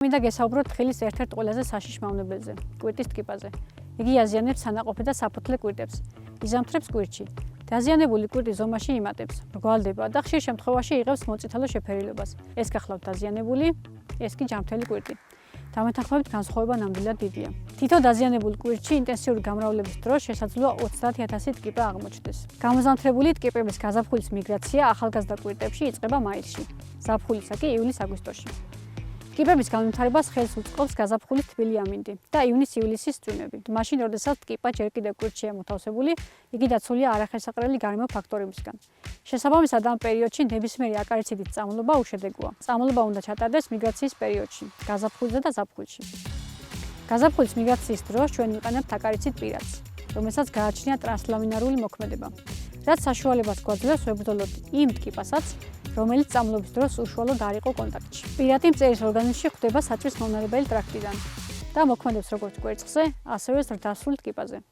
მინდა გესაუბროთ თხილის ერთ-ერთ ყველაზე საშიშ მავნებელზე, კვირტის ტკიპაზე. იგი აზიანებს სანაყოფე და საფოთლე კვირტებს, იზამთრებს კვირტში. დაზიანებული კვირტი ზომაში იმატებს, მრგვალდება და ხშირ შემთხვევაში იღებს მოწითალო შეფერილობას. ეს გახლავთ დაზიანებული, ეს კი ჯანმრთელი კვირტი. დამეთანხმებით განსხვავება ნამდვილად დიდია. თითო დაზიანებულ კვირტში ინტენსიური გამრავლების დროს შესაძლოა 30,000 ტკიპა აღმოჩნდეს. გამოზამთრებული ტკიპების გაზაფხულის მიგრაცია ახალგაზრდა კვირტებში იწყება მაისში, ზაფხულისა კი ივლის-აგვისტოში. ტკიპების განვითარებას ხელს უწყობს გაზაფხულის თბილი ამინდი და ივნის-ივლისის წვიმები. მაშინ, როდესაც ტკიპა ჯერ კიდევ კვირტშია მოთავსებული, იგი დაცულია არახერხსაყრელი გარემო ფაქტორებისგან. შესაბამისად, ამ პერიოდში ნებისმიერი აკარიციდით წამლობა უშედეგოა. წამლობა უნდა ჩატარდეს მიგრაციის პერიოდში, გაზაფხულზე და ზაფხულში. გაზაფხულის მიგრაციის დროს ჩვენ ვიყენებთ აკარიციდ პირადს, რომელსაც გააჩნია ტრანსლამინარული მოქმედება, რაც საშუალებას გვაძლევს ვებრძოლოთ იმ ტკიპასაც, რომელიც წამლობის დროს უშუალოდ არ იყო კონტაქტში. პირადი მწერის ორგანიზმში ხვდება საწვის მომნელებელი ტრაქტიდან და მოქმედებს როგორც კვერცხზე, ასევე ზრდასრულ ტკიპაზე.